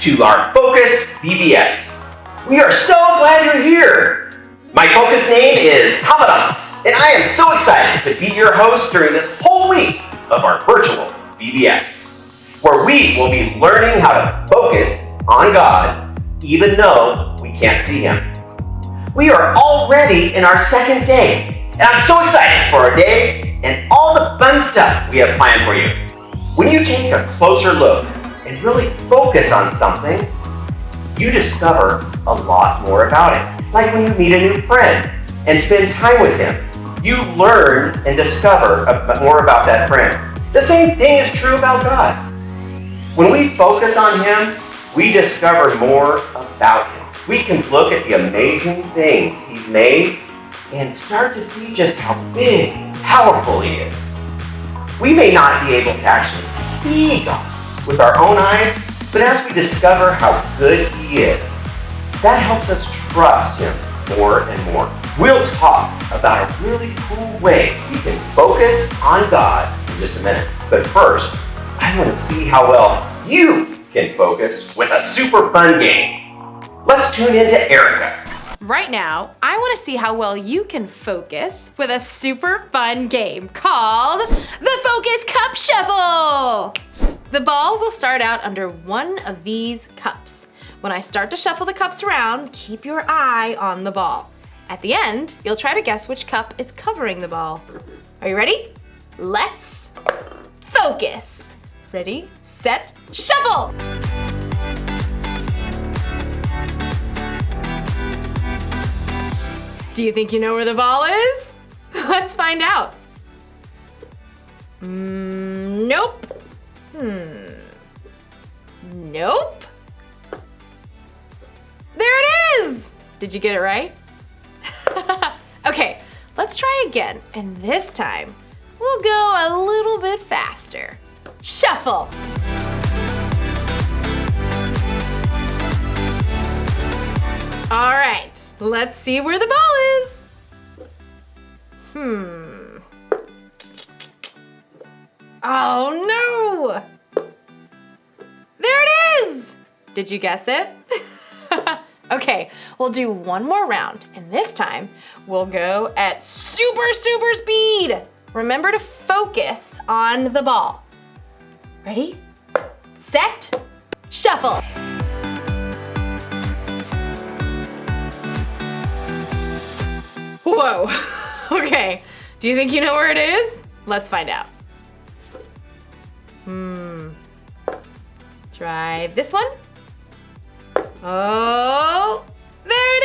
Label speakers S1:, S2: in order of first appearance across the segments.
S1: to our Focus VBS. We are so glad you're here. My Focus name is Commandant, and I am so excited to be your host during this whole week of our virtual VBS, where we will be learning how to focus on God, even though we can't see Him. We are already in our second day, and I'm so excited for our day and all the fun stuff we have planned for you. When you take a closer look and really focus on something, you discover a lot more about it. Like when you meet a new friend and spend time with him, you learn and discover more about that friend. The same thing is true about God. When we focus on Him, we discover more about Him. We can look at the amazing things He's made and start to see just how big, powerful He is. We may not be able to actually see God with our own eyes, but as we discover how good He is, that helps us trust Him more and more. We'll talk about a really cool way we can focus on God in just a minute. But first, I want to see how well you can focus with a super fun game. Let's tune in to Erica.
S2: Right now, I want to see how well you can focus with a super fun game called the Focus Cup Shuffle. The ball will start out under one of these cups. When I start to shuffle the cups around, keep your eye on the ball. At the end, you'll try to guess which cup is covering the ball. Are you ready? Let's focus. Ready, set, shuffle! Do you think you know where the ball is? Let's find out. Nope. Nope. There it is! Did you get it right? Okay, let's try again, and this time we'll go a little bit faster. Shuffle! All right, let's see where the ball is. Oh no! There it is! Did you guess it? Okay, we'll do one more round, and this time we'll go at super speed. Remember to focus on the ball. Ready, set, shuffle. Whoa, okay, do you think you know where it is? Let's find out. Try this one. Oh, there it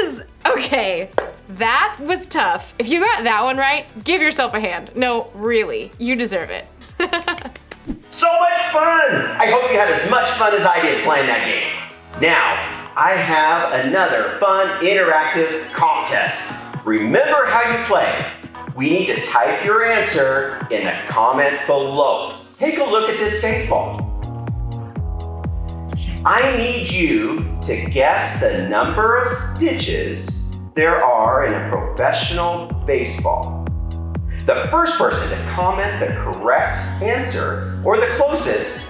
S2: is! Okay, that was tough. If you got that one right, give yourself a hand. No, really, you deserve it.
S1: So much fun! I hope you had as much fun as I did playing that game. Now, I have another fun interactive comp test. Remember how you play. We need to type your answer in the comments below. Take a look at this baseball. I need you to guess the number of stitches there are in a professional baseball. The first person to comment the correct answer, or the closest,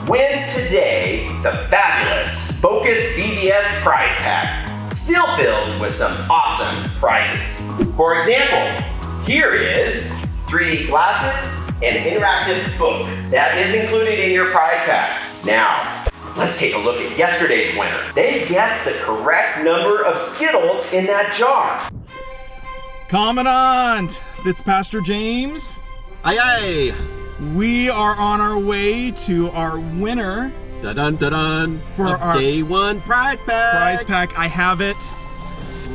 S1: wins today the fabulous Focus VBS prize pack, still filled with some awesome prizes. For example, here is 3D glasses and an interactive book that is included in your prize pack. Now, let's take a look at yesterday's winner. They guessed the correct number of Skittles in that jar.
S3: Commandant, it's Pastor James.
S4: Aye aye.
S3: We are on our way to our winner.
S4: Dun-dun-dun-dun.
S3: For our
S4: day one prize pack.
S3: Prize pack, I have it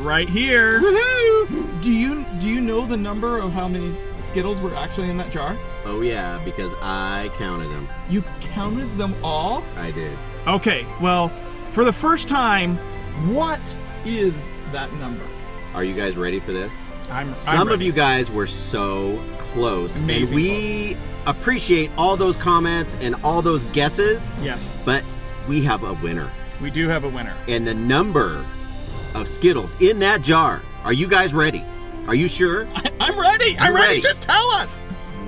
S3: right here.
S4: Woohoo!
S3: Do you know the number of how many Skittles were actually in that jar?
S4: Oh yeah, because I counted them.
S3: You counted them all?
S4: I did.
S3: Okay, well, for the first time, what is that number?
S4: Are you guys ready for this?
S3: Some
S4: of you guys were so close.
S3: Amazing
S4: and we appreciate all those comments and all those guesses.
S3: Yes.
S4: But we have a winner.
S3: We do have a winner.
S4: And the number of Skittles in that jar. Are you guys ready? Are you sure?
S3: I'm ready. I'm ready. Just tell us.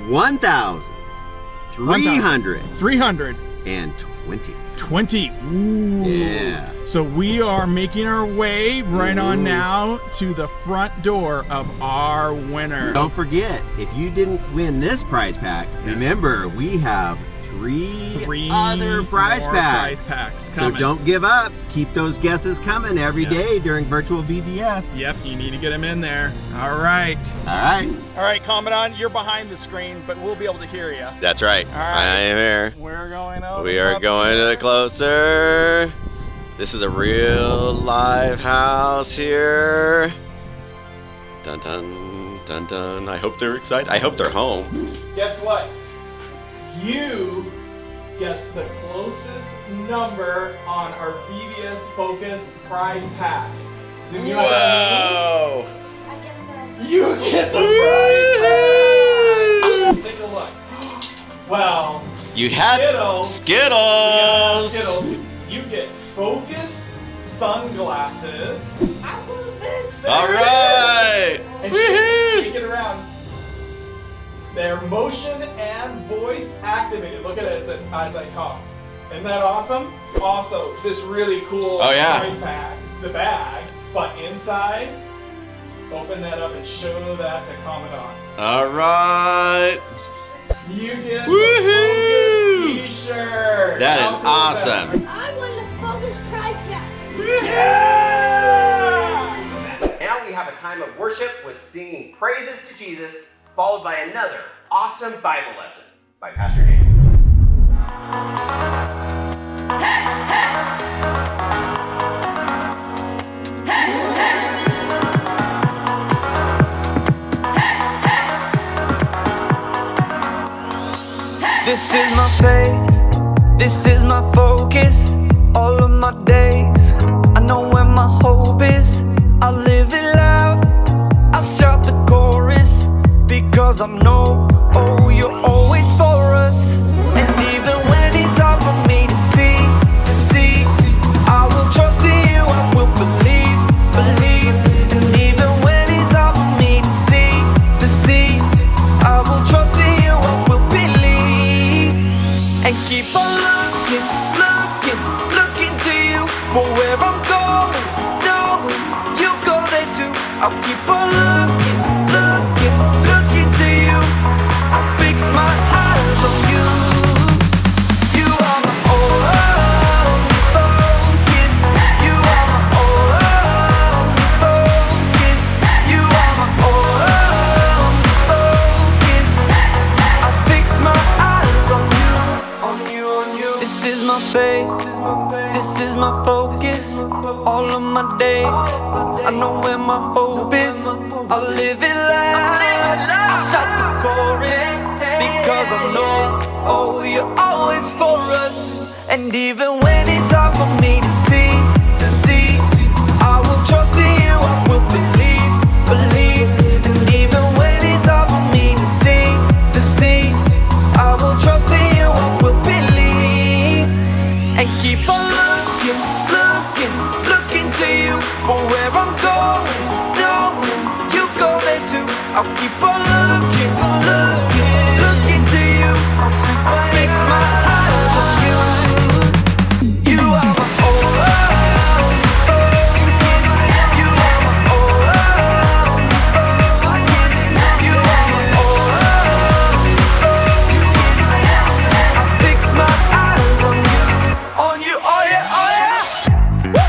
S4: 1,300.
S3: 300.
S4: And 20.
S3: 20. Ooh.
S4: Yeah.
S3: So we are making our way right on now to the front door of our winner.
S4: Don't forget, if you didn't win this prize pack, remember we have three other prize
S3: more
S4: packs.
S3: Prize packs
S4: So
S3: coming.
S4: don't give up. Keep those guesses coming every day during virtual VBS.
S3: Yep, you need to get them in there. All right.
S4: All right,
S3: Commandant, you're behind the screen, but we'll be able to hear you.
S5: That's right.
S3: All right.
S5: I am here.
S3: We're going over.
S5: We are going to the closer. This is a real live house here. Dun dun dun dun. I hope they're excited. I hope they're home.
S3: Guess what? You guessed the closest number on our VBS Focus prize pack. Do you know what that means? You get the prize pack! Take a look. Well,
S5: You had Skittles.
S3: Skittles. You get Focus sunglasses.
S6: How cool is this?
S5: All right.
S3: And shake it around. They're motion and voice activated. Look at it as I talk. Isn't that awesome? Also, this really cool prize pack, the bag, but inside, open that up and show that to Commandant.
S5: All right.
S3: You get
S5: Woohoo!
S3: the Focus t-shirt.
S5: That
S3: How
S5: is
S3: cool is
S5: awesome.
S6: I won the Focus prize pack.
S3: Yeah!
S1: Now we have a time of worship with singing praises to Jesus, followed by another awesome Bible lesson by Pastor Dan.
S7: This is my faith, this is my focus, all of my days. I know where my hope is, I'll live it loud, I'll shout the chorus, because I know, oh, you're always for us. And even when it's hard for me to see, I will trust in you, I will believe. And even when it's hard for me to see, I will trust in you, I will believe. And keep on looking to you for where I'm going, knowing you go there too. I'll keep on looking to you. I'll fix my eyes on you. You are my only focus. You are my only focus. You are my only focus. I fix my eyes on you. This is my faith, this is my focus, all of my days. I know where my hope is, I'll live it loud, I'll shout the chorus, because I know, oh, you're always for us. And even when it's hard for me to see, I will trust in you, I will believe. And even when it's hard for me to see, I will trust in you, I will believe. And keep on looking to you for where I'm going, knowing you go there too. I'll keep on looking to you. I'll fix my eyes on you. You are my only focus. You are my only focus. You are my only focus. I fix my eyes on you, oh yeah. Woo!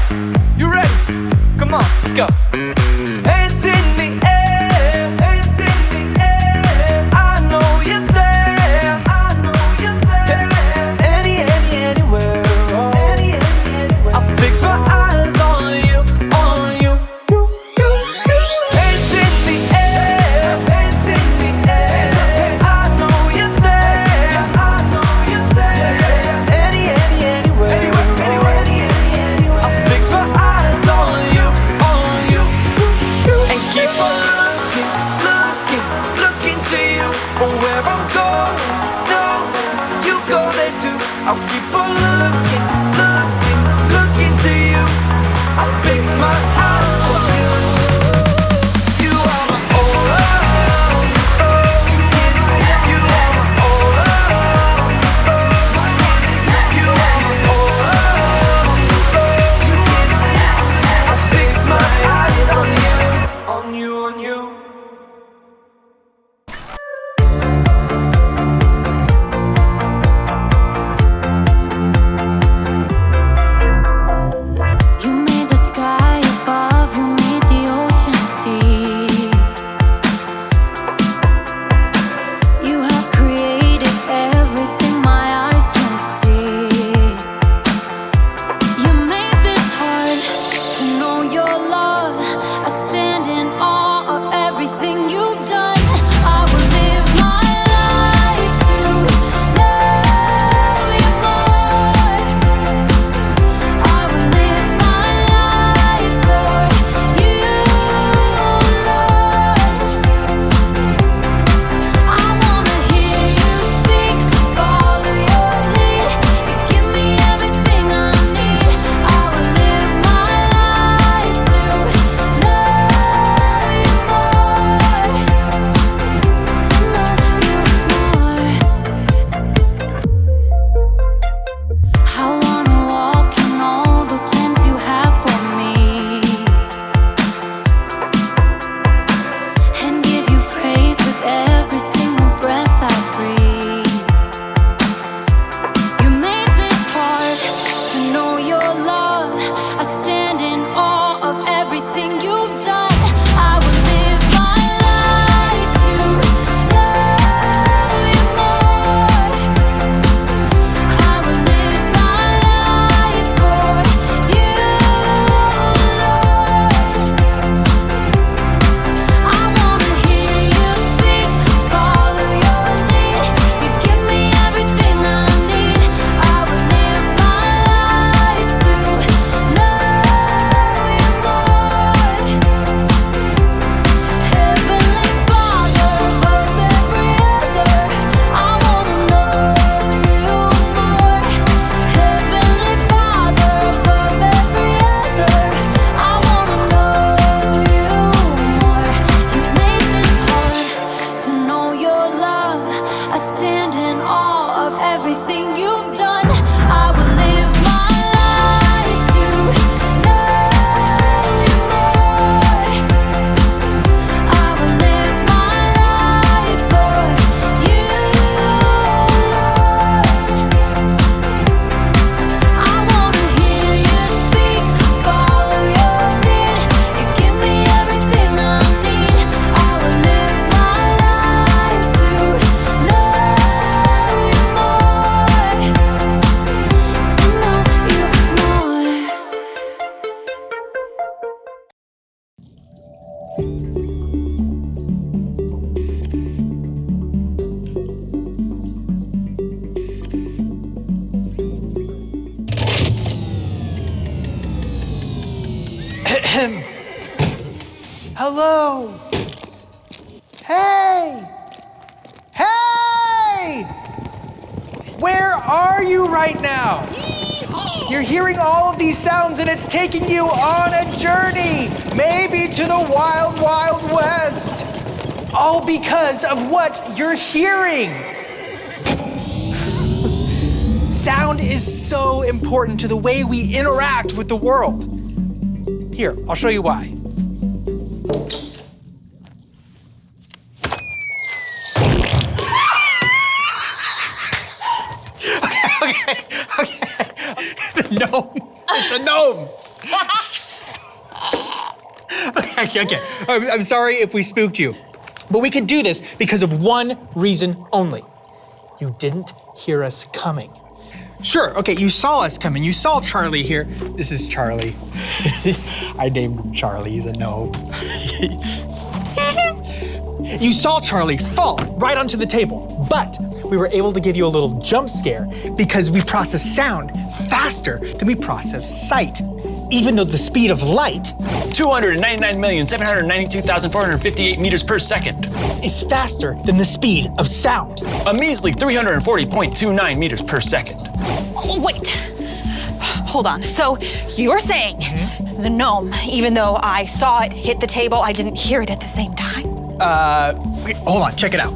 S7: You ready? Come on, let's go. Hands in the air, hands in the air.
S8: Hello. Hey. Hey! Where are you right now? You're hearing all of these sounds and it's taking you on a journey, maybe to the wild, wild west. All because of what you're hearing. Sound is so important to the way we interact with the world. Here, I'll show you why. Okay. The gnome. It's a gnome. Okay. I'm sorry if we spooked you, but we could do this because of one reason only. You didn't hear us coming. Sure, okay, you saw us coming. You saw Charlie here. This is Charlie. I named him Charlie, he's a gnome. You saw Charlie fall right onto the table, but we were able to give you a little jump scare because we process sound faster than we process sight. Even though the speed of light
S9: 299,792,458 meters per second
S8: is faster than the speed of sound.
S9: A measly 340.29 meters per second.
S10: Wait, hold on. So you're saying the gnome, even though I saw it hit the table, I didn't hear it at the same time?
S8: Wait, hold on, check it out.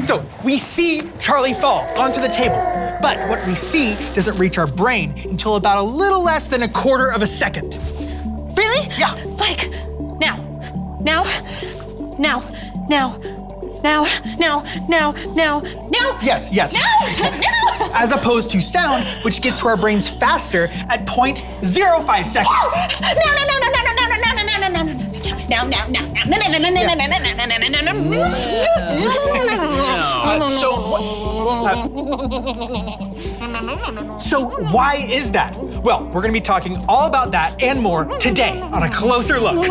S8: So we see Charlie fall onto the table, but what we see doesn't reach our brain until about a little less than a quarter of a second.
S10: Really?
S8: Yeah.
S10: Like, now.
S8: Yes.
S10: No.
S8: As opposed to sound, which gets to our brains faster at 0.05 seconds. So why is that? Well, we're gonna be talking all about that and more today on A Closer Look.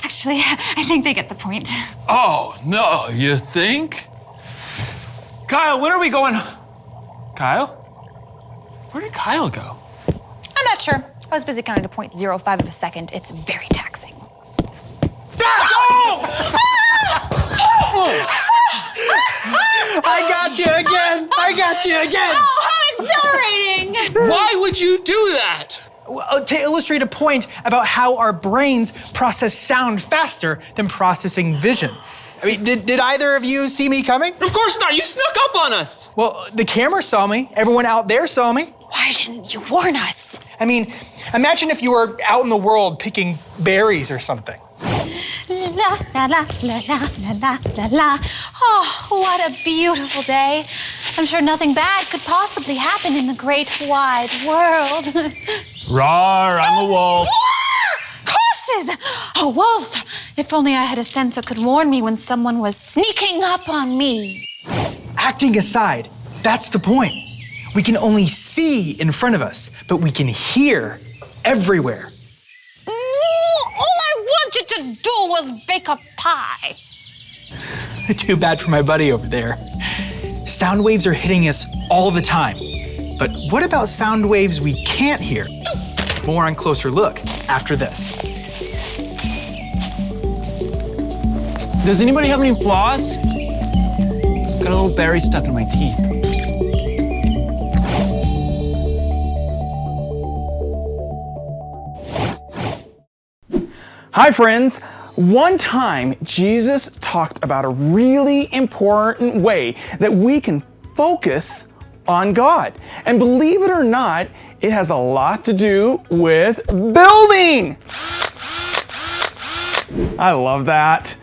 S10: Actually, I think they get the point.
S9: Oh, no, you think? Kyle, when are we going? Kyle? Where did Kyle go?
S10: I'm not sure. I was busy counting to 0.05 of a second. It's very taxing.
S8: I got you again.
S10: Oh, how exhilarating!
S9: Why would you do that?
S8: Well, to illustrate a point about how our brains process sound faster than processing vision. I mean, did either of you see me coming?
S9: Of course not, you snuck up on us.
S8: Well, the camera saw me. Everyone out there saw me.
S10: Why didn't you warn us?
S8: I mean, imagine if you were out in the world picking berries or something.
S10: La la la la la la la la. Oh, what a beautiful day. I'm sure nothing bad could possibly happen in the great wide world.
S9: Rawr, I'm a wolf.
S10: Curses! A wolf! If only I had a sense that could warn me when someone was sneaking up on me.
S8: Acting aside, that's the point. We can only see in front of us, but we can hear everywhere.
S10: All I wanted to do was bake a pie.
S8: Too bad for my buddy over there. Sound waves are hitting us all the time. But what about sound waves we can't hear? More on Closer Look after this.
S9: Does anybody have any floss? Got a little berry stuck in my teeth.
S3: Hi, friends. One time, Jesus talked about a really important way that we can focus on God. And believe it or not, it has a lot to do with building. I love that.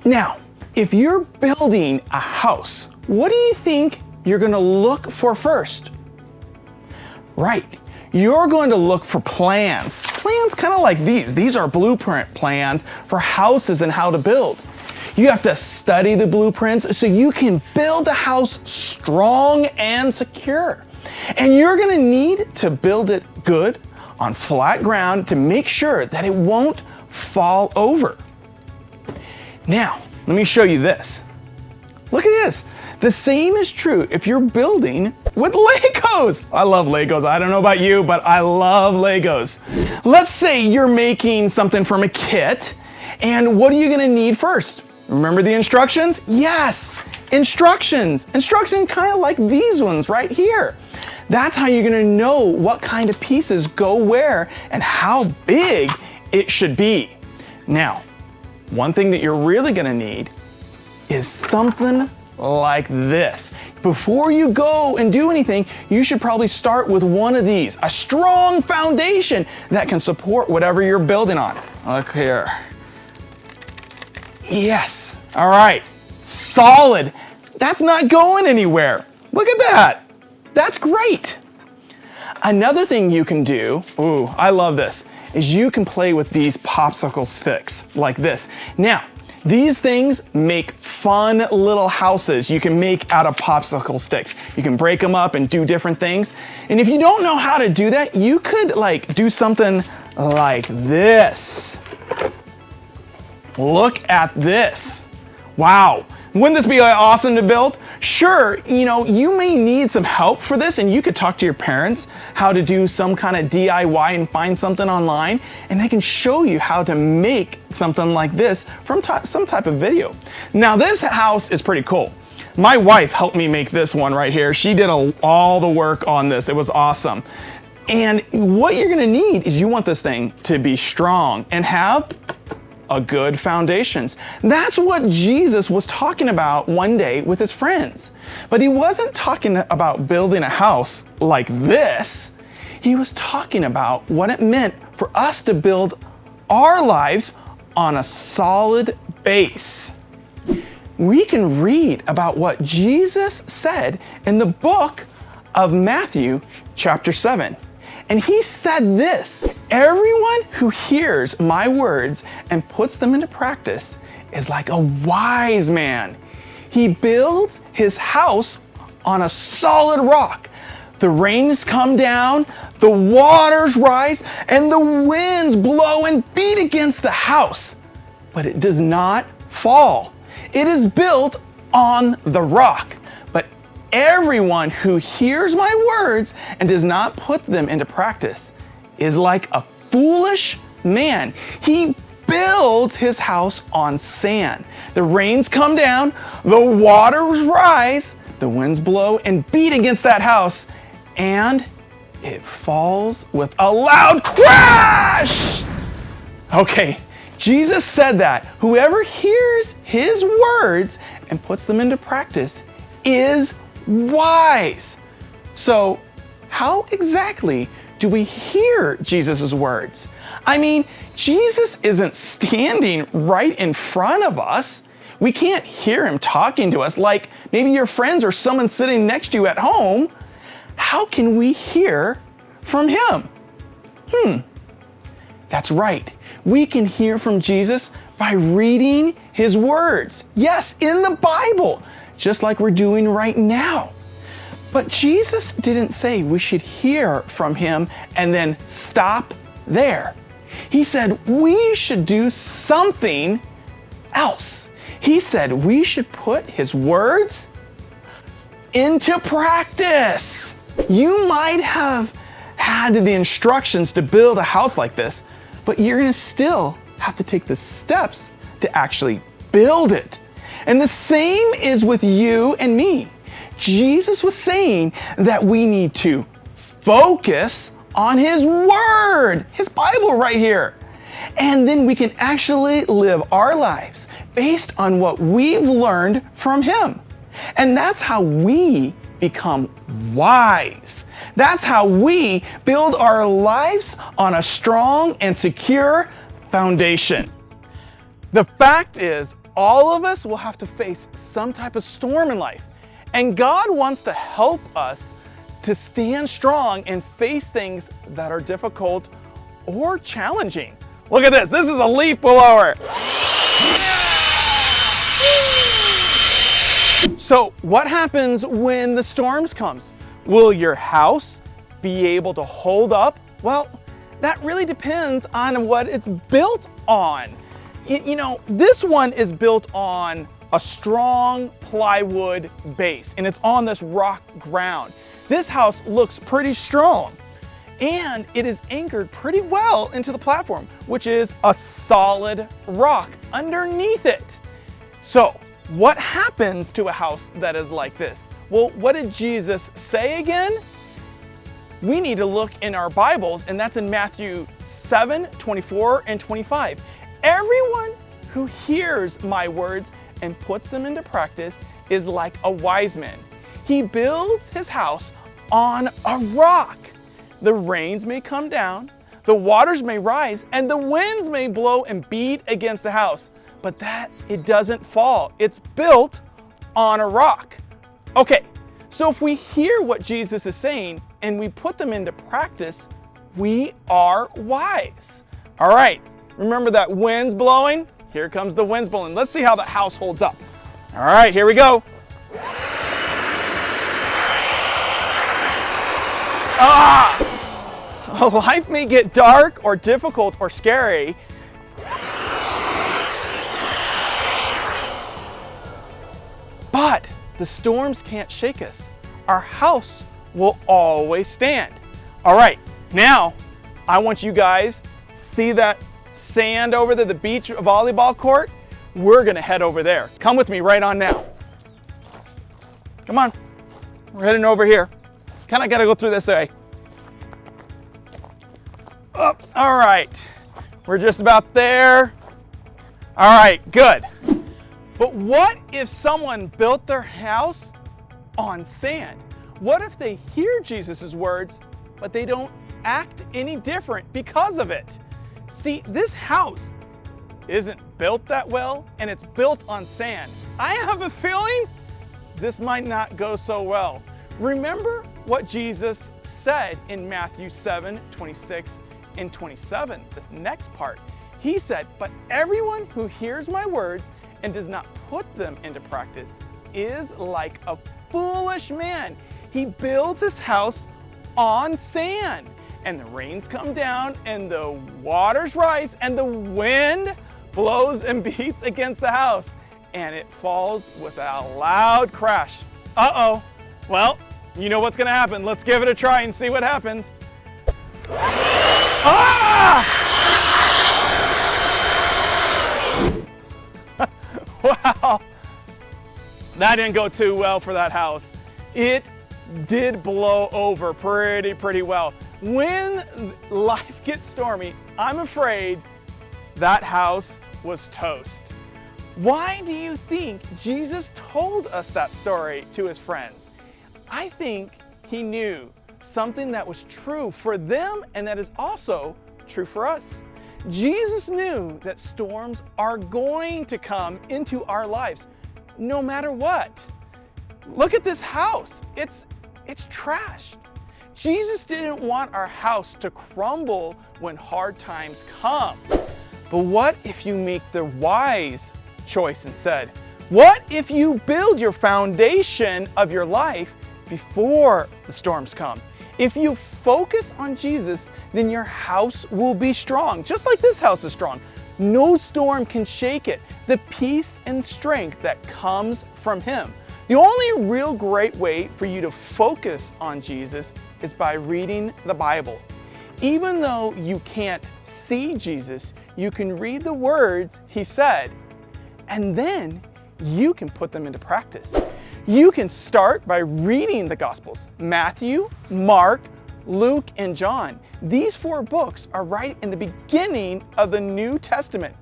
S3: Now, if you're building a house, what do you think you're gonna look for first? Right, you're going to look for plans. Plans kind of like these. These are blueprint plans for houses and how to build. You have to study the blueprints so you can build a house strong and secure. And you're gonna need to build it good on flat ground to make sure that it won't fall over. Now, let me show you this. Look at this. The same is true if you're building with Legos. I love Legos. I don't know about you, but I love Legos. Let's say you're making something from a kit, and what are you gonna need first? Remember the instructions? Yes, instructions. Instructions kind of like these ones right here. That's how you're gonna know what kind of pieces go where and how big it should be. Now, one thing that you're really gonna need is something like this. Before you go and do anything, you should probably start with one of these, a strong foundation that can support whatever you're building on. Look here. Yes, all right, solid. That's not going anywhere. Look at that. That's great. Another thing you can do, ooh, I love this, is you can play with these popsicle sticks like this. Now, these things make fun little houses you can make out of popsicle sticks. You can break them up and do different things. And if you don't know how to do that, you could like do something like this. Look at this. Wow. Wouldn't this be awesome to build? Sure, you may need some help for this, and you could talk to your parents how to do some kind of DIY and find something online, and they can show you how to make something like this from some type of video. Now, this house is pretty cool. My wife helped me make this one right here. She did all the work on this. It was awesome. And what you're gonna need is you want this thing to be strong and have a good foundations. That's what Jesus was talking about one day with his friends. But he wasn't talking about building a house like this. He was talking about what it meant for us to build our lives on a solid base. We can read about what Jesus said in the book of Matthew, chapter 7. And he said this, everyone who hears my words and puts them into practice is like a wise man. He builds his house on a solid rock. The rains come down, the waters rise, and the winds blow and beat against the house. But it does not fall. It is built on the rock. Everyone who hears my words and does not put them into practice is like a foolish man. He builds his house on sand. The rains come down, the waters rise, the winds blow and beat against that house, and it falls with a loud crash. Okay, Jesus said that whoever hears his words and puts them into practice is wise. So how exactly do we hear Jesus' words? I mean, Jesus isn't standing right in front of us. We can't hear him talking to us like maybe your friends or someone sitting next to you at home. How can we hear from him? That's right. We can hear from Jesus by reading his words. Yes, in the Bible, just like we're doing right now. But Jesus didn't say we should hear from him and then stop there. He said we should do something else. He said we should put his words into practice. You might have had the instructions to build a house like this, but you're gonna still have to take the steps to actually build it. And the same is with you and me. Jesus was saying that we need to focus on his word, his Bible right here. And then we can actually live our lives based on what we've learned from him. And that's how we become wise. That's how we build our lives on a strong and secure foundation. The fact is, all of us will have to face some type of storm in life, and God wants to help us to stand strong and face things that are difficult or challenging. Look at this. This is a leaf blower. So what happens when the storms comes? Will your house be able to hold up? Well, that really depends on what it's built on. You know, this one is built on a strong plywood base, and it's on this rock ground. This house looks pretty strong, and it is anchored pretty well into the platform, which is a solid rock underneath it. So, what happens to a house that is like this? Well, what did Jesus say again? We need to look in our Bibles, and that's in Matthew 7, 24, and 25. Everyone who hears my words and puts them into practice is like a wise man. He builds his house on a rock. The rains may come down, the waters may rise, and the winds may blow and beat against the house, but that it doesn't fall. It's built on a rock. Okay, so if we hear what Jesus is saying and we put them into practice, we are wise. All right, remember that wind's blowing? Here comes the wind's blowing. Let's see how the house holds up. All right, here we go. Life may get dark or difficult or scary, but the storms can't shake us. Our house will always stand. All right, now I want you guys, see that sand over there, the beach volleyball court? We're gonna head over there. Come with me right on now. Come on, we're heading over here. Kinda gotta go through this way. Oh, all right, we're just about there. All right, good. But what if someone built their house on sand? What if they hear Jesus' words, but they don't act any different because of it? See, this house isn't built that well, and it's built on sand. I have a feeling this might not go so well. Remember what Jesus said in Matthew 7, 26 and 27, this next part. He said, but everyone who hears my words and does not put them into practice is like a foolish man. He builds his house on sand, and the rains come down, and the waters rise, and the wind blows and beats against the house, and it falls with a loud crash. Uh-oh. Well, you know what's gonna happen. Let's give it a try and see what happens. Ah! Wow. That didn't go too well for that house. It did blow over pretty well. When life gets stormy, I'm afraid that house was toast. Why do you think Jesus told us that story to his friends? I think he knew something that was true for them and that is also true for us. Jesus knew that storms are going to come into our lives no matter what. Look at this house. It's trash. Jesus didn't want our house to crumble when hard times come. But what if you make the wise choice instead? What if you build your foundation of your life before the storms come? If you focus on Jesus, then your house will be strong, just like this house is strong. No storm can shake it. The peace and strength that comes from him. The only real great way for you to focus on Jesus is by reading the Bible. Even though you can't see Jesus, you can read the words he said, and then you can put them into practice. You can start by reading the Gospels: Matthew, Mark, Luke, and John. These 4 books are right in the beginning of the New Testament.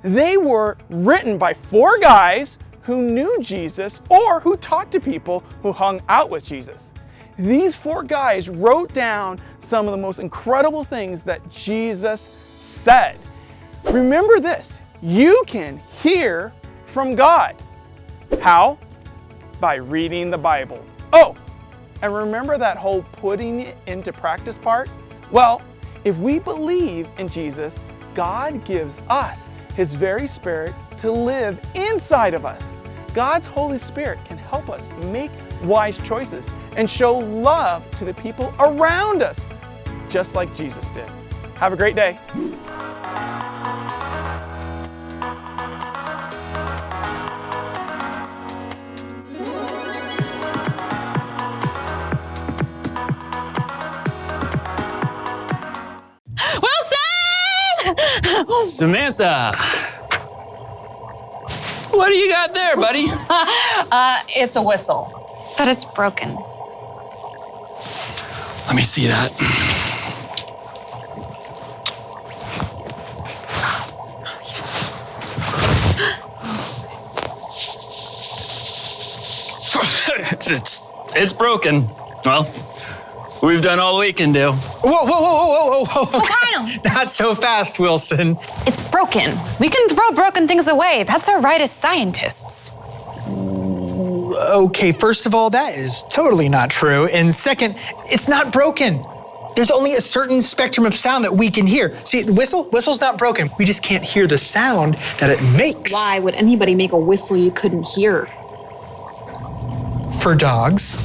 S3: They were written by 4 guys who knew Jesus or who talked to people who hung out with Jesus. These 4 guys wrote down some of the most incredible things that Jesus said. Remember this, you can hear from God. How? By reading the Bible. Oh, And remember that whole putting it into practice part? Well, if we believe in Jesus, God gives us His very Spirit to live inside of us. God's Holy Spirit can help us make wise choices and show love to the people around us, just like Jesus did. Have a great day.
S9: Samantha! What do you got there, buddy?
S10: It's a whistle, but it's broken.
S9: Let me see that. It's broken. Well, we've done all we can do.
S8: Whoa.
S10: Kyle!
S8: Not so fast, Wilson.
S10: It's broken. We can throw broken things away. That's our right as scientists.
S8: Okay, first of all, that is totally not true. And second, it's not broken. There's only a certain spectrum of sound that we can hear. See, the whistle's not broken. We just can't hear the sound that it makes.
S11: Why would anybody make a whistle you couldn't hear?
S8: For dogs.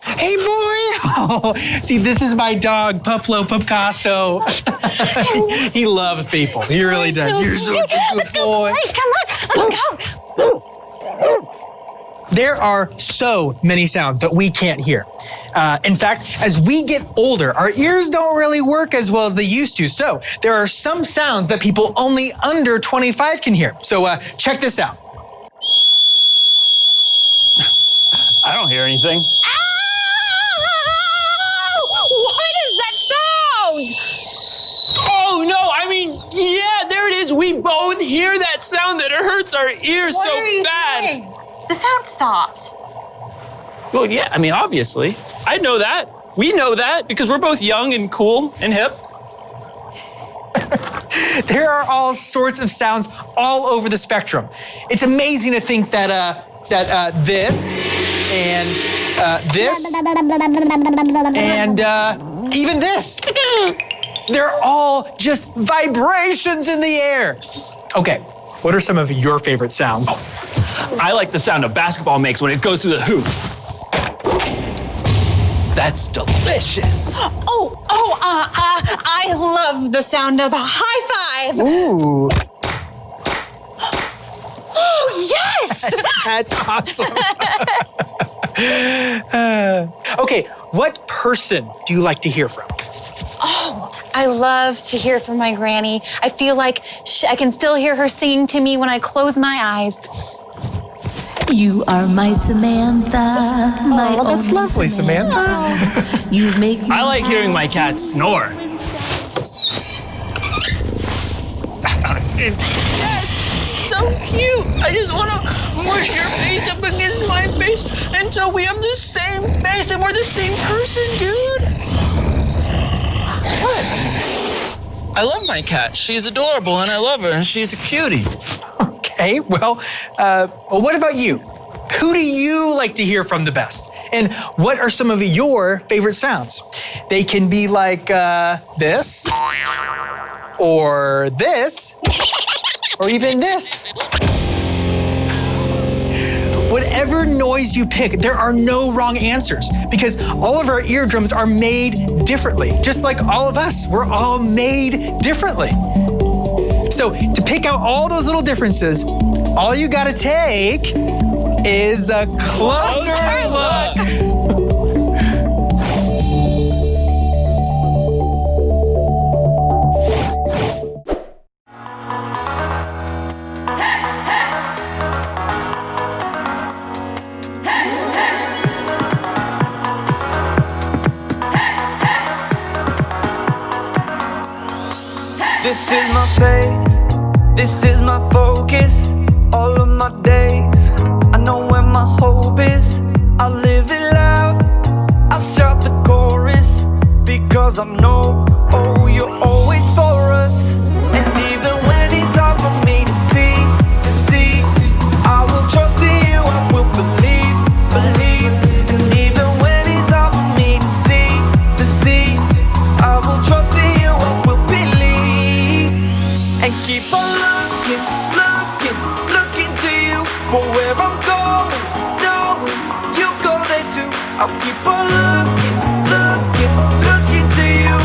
S8: Hey, boy! Oh, see, this is my dog, Puplo Picasso. He loves people. He really does.
S10: So
S8: You're such a good
S10: Let's go,
S8: boy.
S10: boy. Come on, let's go.
S8: There are so many sounds that we can't hear. In fact, as we get older, our ears don't really work as well as they used to. So there are some sounds that people only under 25 can hear. So check this out.
S9: I don't hear anything.
S10: What is that sound?
S9: Oh, no, I mean, yeah, there it is. We both hear that sound that hurts our ears
S10: What
S9: so
S10: are you
S9: bad.
S10: doing? The sound stopped.
S9: Well, yeah, I mean, obviously. I know that. We know that because we're both young and cool and hip.
S8: There are all sorts of sounds all over the spectrum. It's amazing to think that this and this and even this, they're all just vibrations in the air. Okay, what are some of your favorite sounds?
S9: I like the sound a basketball makes when it goes through the hoop. That's delicious.
S10: I love the sound of a high five.
S8: Ooh.
S10: Oh, yes!
S8: That's awesome. Okay, what person do you like to hear from?
S10: Oh, I love to hear from my granny. I feel like I can still hear her singing to me when I close my eyes.
S12: You are my Samantha.
S8: Oh, that's lovely, Samantha.
S12: You make me
S9: I like hearing my cat snore.
S7: Yes, so cute. I just want to mush your face up against my face until we have the same face and we're the same person, dude. What? I love my cat. She's adorable and I love her and she's a cutie.
S8: Okay, well, what about you? Who do you like to hear from the best? And what are some of your favorite sounds? They can be like this, or this, or even this. Whatever noise you pick, there are no wrong answers because all of our eardrums are made differently. Just like all of us, we're all made differently. So to pick out all those little differences, all you gotta take is a closer look.
S7: This is my faith, this is my focus, all of my days. I know where my hope is, I live it loud, I shout the chorus, because I know, oh, you're always for us. And even when it's hard for me to see, I will trust I'll keep on looking, looking, looking to you.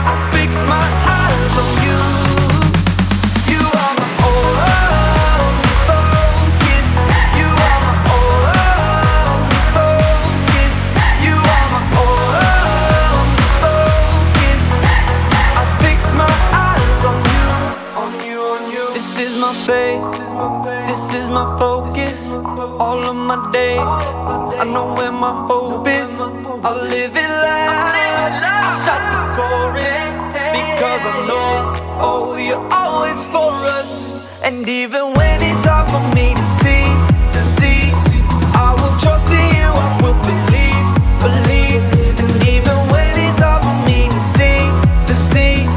S7: I fix my eyes on you. You are my only focus. You are my only focus. You are my only focus. I fix my eyes on you, on you, on you. This is my faith, this is my focus. All of my days, I know where my hope is. I live it loud, I shout the chorus, because I know, oh, you're always for us. And even when it's hard for me to see, I will trust in you, I will believe, believe. And even when it's hard for me to see,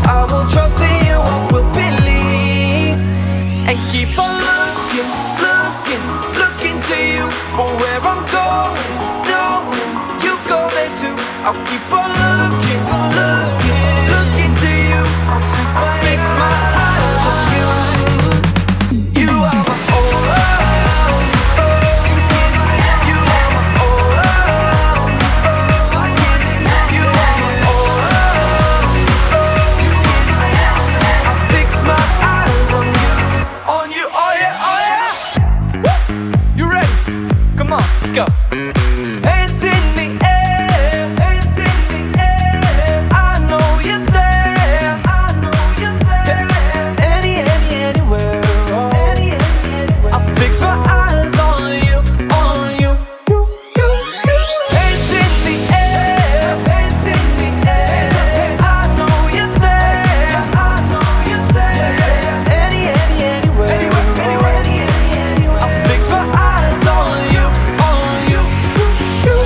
S7: I will trust in you, I will believe. And keep on looking, looking, looking to you for where I'm going. No, you go there too. I'll keep on looking, looking, looking to you. I'll fix my eyes on you. You are my only focus. You are my only focus. You are my only focus. I fix my eyes on you, oh yeah, oh yeah. Woo! You ready? Come on, let's go. Hands in the air, hands in the air. I know you're there, I know you're there. Anywhere, anywhere. I fix my eyes on you, on you. Hands in the air, hands in the air. I know you're there, I know you're there. Anywhere. I fix my eyes on you, on you.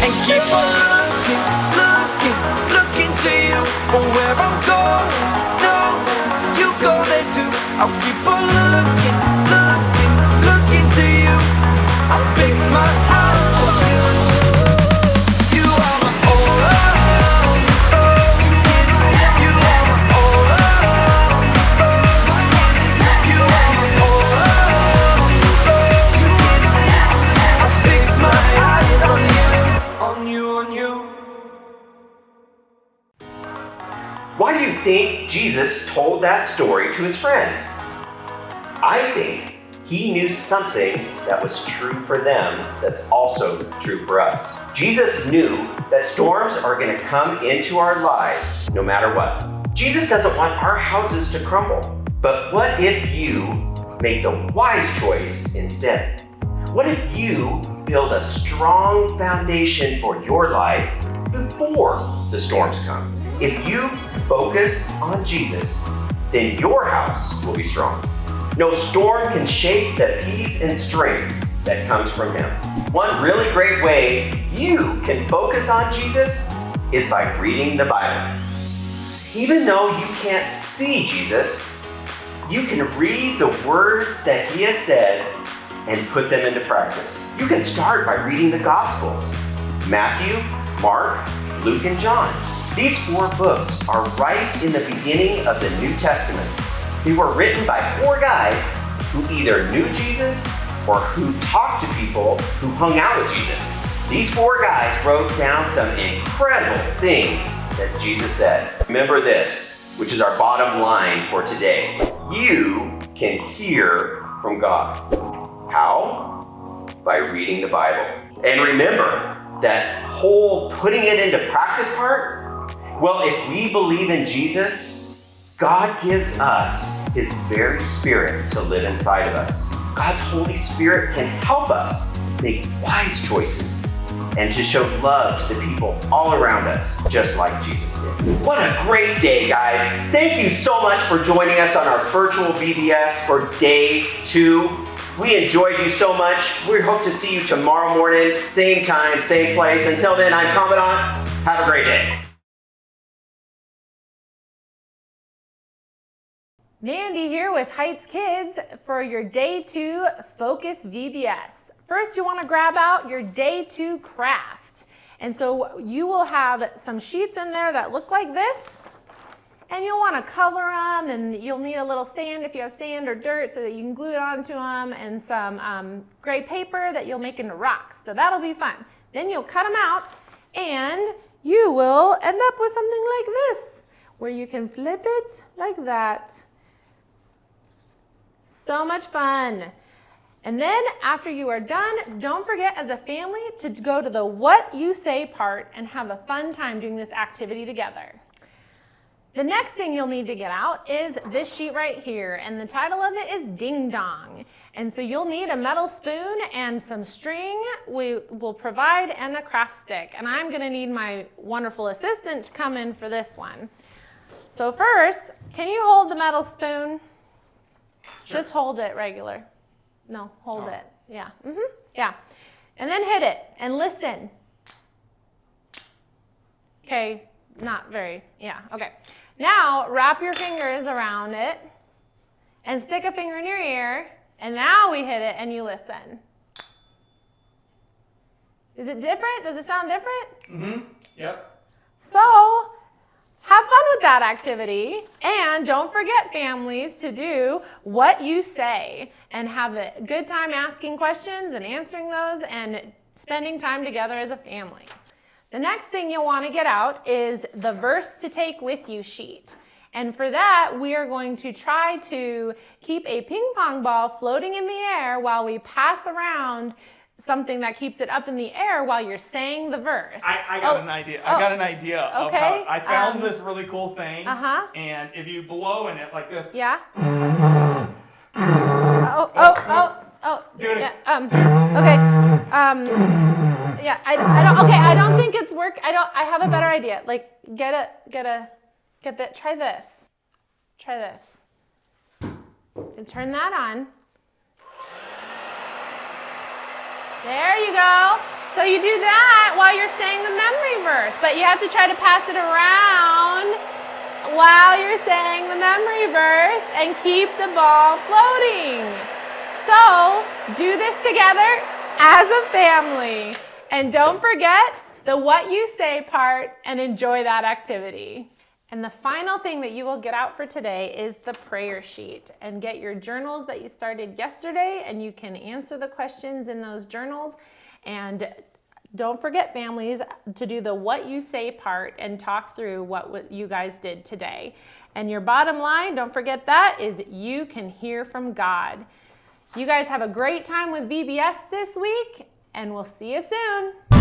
S7: And keep on looking, looking, looking to you for where I'm going. No, you go there too. I'll keep on looking, looking, looking to you. I'll fix my eyes on you. You are my only focus. You are my only focus. You are my only focus. I fix my eyes on you, on you, on you.
S1: Why do you think Jesus told that story to his friends? I think he knew something that was true for them that's also true for us. Jesus knew that storms are going to come into our lives no matter what. Jesus doesn't want our houses to crumble. But what if you make the wise choice instead? What if you build a strong foundation for your life before the storms come? If you focus on Jesus, then your house will be strong. No storm can shake the peace and strength that comes from him. One really great way you can focus on Jesus is by reading the Bible. Even though you can't see Jesus, you can read the words that he has said and put them into practice. You can start by reading the Gospels: Matthew, Mark, Luke, and John. These 4 books are right in the beginning of the New Testament. They were written by 4 guys who either knew Jesus or who talked to people who hung out with Jesus. These 4 guys wrote down some incredible things that Jesus said. Remember this, which is our bottom line for today. You can hear from God. How? By reading the Bible. And remember that whole putting it into practice part? Well, if we believe in Jesus, God gives us his very spirit to live inside of us. God's Holy Spirit can help us make wise choices and to show love to the people all around us, just like Jesus did. What a great day, guys. Thank you so much for joining us on our virtual VBS for day 2. We enjoyed you so much. We hope to see you tomorrow morning, same time, same place. Until then, I'm Commandant. Have a great day.
S2: Mandy here with Heights Kids for your Day 2 Focus VBS. First, you want to grab out your Day 2 craft. And so you will have some sheets in there that look like this. And you'll want to color them, and you'll need a little sand if you have sand or dirt so that you can glue it onto them, and some gray paper that you'll make into rocks. So that'll be fun. Then you'll cut them out and you will end up with something like this, where you can flip it like that. So much fun. And then after you are done, don't forget as a family to go to the what you say part and have a fun time doing this activity together. The next thing you'll need to get out is this sheet right here, and the title of it is Ding Dong. And so you'll need a metal spoon and some string we will provide and a craft stick. And I'm gonna need my wonderful assistant to come in for this one. So first, can you hold the metal spoon? Sure. Just hold it regular. No, hold it. Yeah. Yeah. And then hit it and listen. Okay, not very. Yeah, okay. Now wrap your fingers around it and stick a finger in your ear, and now we hit it and you listen. Is it different? Does it sound different?
S3: Yep.
S2: So have fun with that activity, and don't forget, families, to do what you say and have a good time asking questions and answering those and spending time together as a family. The next thing you'll want to get out is the verse to take with you sheet. And for that, we are going to try to keep a ping pong ball floating in the air while we pass around something that keeps it up in the air while you're saying the verse.
S3: I got an idea. I got an idea of how I found this really cool thing. And if you blow in it like this.
S2: Yeah. Do it. Yeah. Okay. Yeah. I don't think it's work. I have a better idea. Like, try this. Try this. And turn that on. There you go. So you do that while you're saying the memory verse, but you have to try to pass it around while you're saying the memory verse and keep the ball floating. So do this together as a family. And don't forget the what you say part and enjoy that activity. And the final thing that you will get out for today is the prayer sheet, and get your journals that you started yesterday, and you can answer the questions in those journals. And don't forget, families, to do the what you say part and talk through what you guys did today. And your bottom line, don't forget that, is you can hear from God. You guys have a great time with VBS this week, and we'll see you soon.